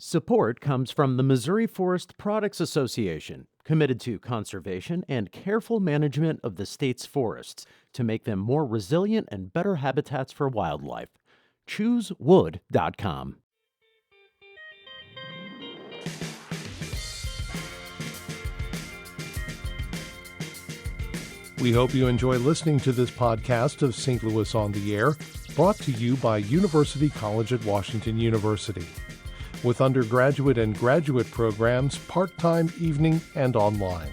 Support comes from the Missouri Forest Products Association, committed to conservation and careful management of the state's forests to make them more resilient and better habitats for wildlife. ChooseWood.com. We hope you enjoy listening to this podcast of St. Louis on the Air, brought to you by University College at Washington University. With undergraduate and graduate programs, part-time, evening, and online.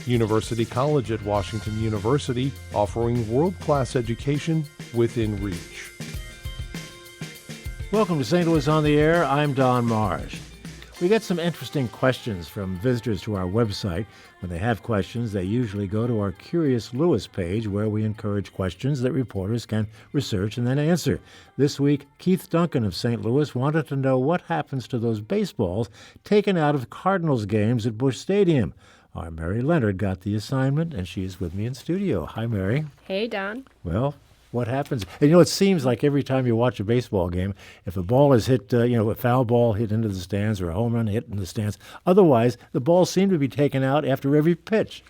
University College at Washington University, offering world-class education within reach. Welcome to St. Louis on the Air. I'm Don Marsh. We get some interesting questions from visitors to our website. When they have questions, they usually go to our Curious Louis page, where we encourage questions that reporters can research and then answer. This week, Keith Duncan of St. Louis wanted to know what happens to those baseballs taken out of Cardinals games at Busch Stadium. Our Mary Leonard got the assignment, and she is with me in studio. Hi, Mary. Hey, Don. Well, what happens? And, it seems like every time you watch a baseball game, if a ball is hit, a foul ball hit into the stands or a home run hit in the stands, otherwise the balls seem to be taken out after every pitch.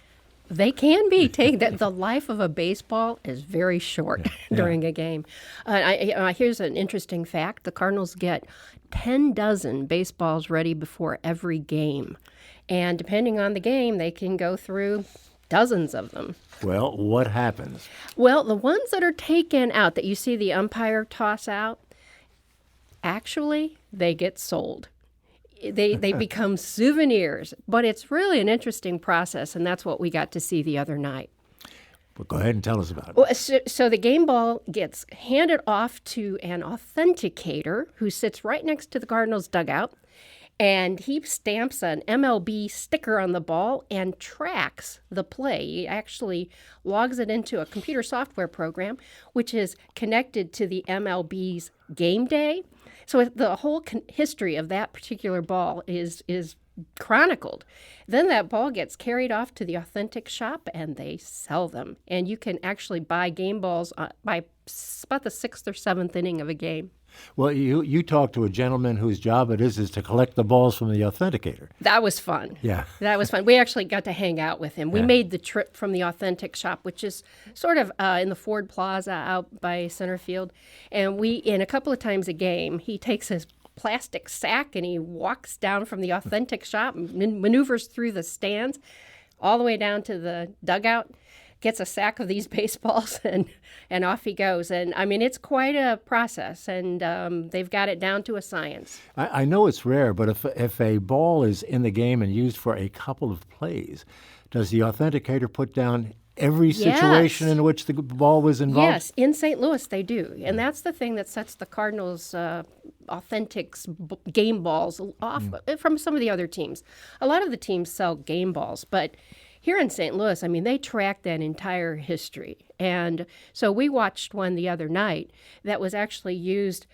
They can be taken. The life of a baseball is very short during a game. Here's an interesting fact. The Cardinals get 10 dozen baseballs ready before every game. And depending on the game, they can go through dozens of them. Well, what happens? Well, the ones that are taken out, that you see the umpire toss out, actually, they get sold. They become souvenirs. But it's really an interesting process, and that's what we got to see the other night. Well, go ahead and tell us about it. Well, so the game ball gets handed off to an authenticator who sits right next to the Cardinals dugout. And he stamps an MLB sticker on the ball and tracks the play. He actually logs it into a computer software program, which is connected to the MLB's game day. So the whole history of that particular ball is chronicled. Then that ball gets carried off to the authentic shop, and they sell them. And you can actually buy game balls by about the 6th or 7th inning of a game. Well, you talked to a gentleman whose job it is to collect the balls from the authenticator. That was fun. Yeah. That was fun. We actually got to hang out with him. We made the trip from the authentic shop, which is sort of in the Ford Plaza out by center field. And a couple of times a game, he takes his plastic sack and he walks down from the authentic shop and maneuvers through the stands all the way down to the dugout, gets a sack of these baseballs, and off he goes. And, it's quite a process, and they've got it down to a science. I know it's rare, but if a ball is in the game and used for a couple of plays, does the authenticator put down every situation in which the ball was involved? Yes, in St. Louis they do. And that's the thing that sets the Cardinals' Authentics game balls off from some of the other teams. A lot of the teams sell game balls, but here in St. Louis, they track that entire history. And so we watched one the other night that was actually used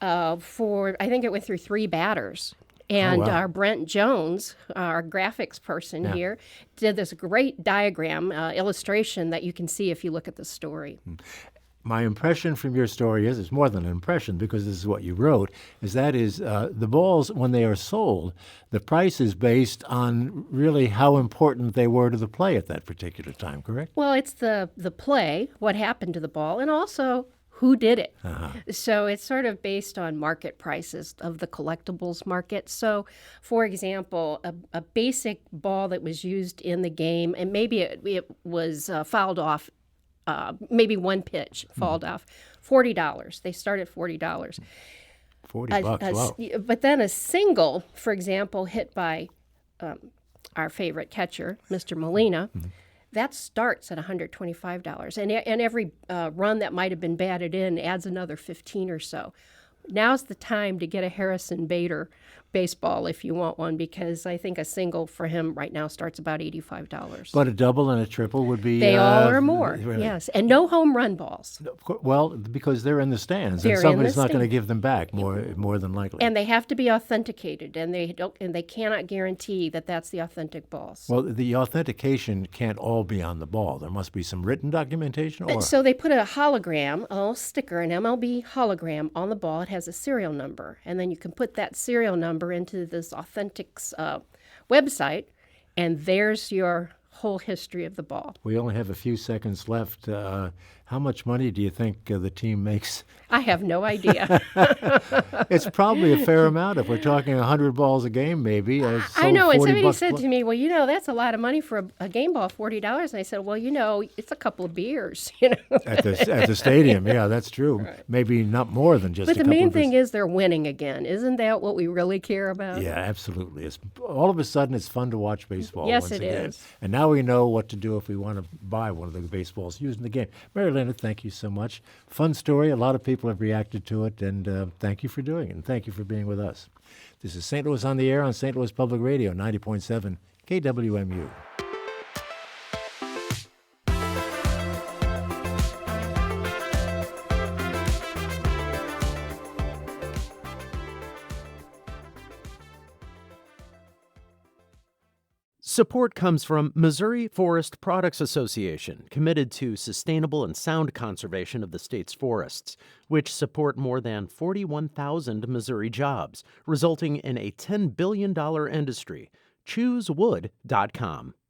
for, I think it went through 3 batters. And our Brent Jones, our graphics person here, did this great diagram, illustration that you can see if you look at the story. My impression from your story it's more than an impression, because this is what you wrote, is the balls, when they are sold, the price is based on really how important they were to the play at that particular time, correct? Well, it's the play, what happened to the ball, and also who did it. So it's sort of based on market prices of the collectibles market. So, for example, a basic ball that was used in the game, and maybe it was fouled off, maybe one pitch fouled off, $40. They start at $40. $40, wow. But then a single, for example, hit by our favorite catcher, Mr. Molina, that starts at $125. And every run that might have been batted in adds another 15 or so. Now's the time to get a Harrison Bader baseball if you want one, because I think a single for him right now starts about $85. But a double and a triple would be... They all are more, really. Yes. And no home run balls. Well, because they're in the stands, and somebody's not going to give them back, more than likely. And they have to be authenticated, and they cannot guarantee that that's the authentic balls. Well, the authentication can't all be on the ball. There must be some written documentation? So they put a hologram, a little sticker, an MLB hologram on the ball. It has a serial number, and then you can put that serial number into this Authentics website, and there's your whole history of the ball. We only have a few seconds left. How much money do you think the team makes? I have no idea. It's probably a fair amount if we're talking 100 balls a game, maybe. I know, and somebody said $40 to me, well, that's a lot of money for a game ball, $40. And I said, well, it's a couple of beers, at the stadium. Yeah, that's true. Right. Maybe not more than just But a the couple main of beers. thing is they're winning again. Isn't that what we really care about? Yeah, absolutely. It's all of a sudden it's fun to watch baseball. Yes, once it again. is. And now we know what to do if we want to buy one of the baseballs used in the game. Mary Leonard, thank you so much. Fun story. A lot of people have reacted to it, and thank you for doing it, and thank you for being with us. This is St. Louis on the Air on St. Louis Public Radio, 90.7 KWMU. Support comes from Missouri Forest Products Association, committed to sustainable and sound conservation of the state's forests, which support more than 41,000 Missouri jobs, resulting in a $10 billion industry. ChooseWood.com.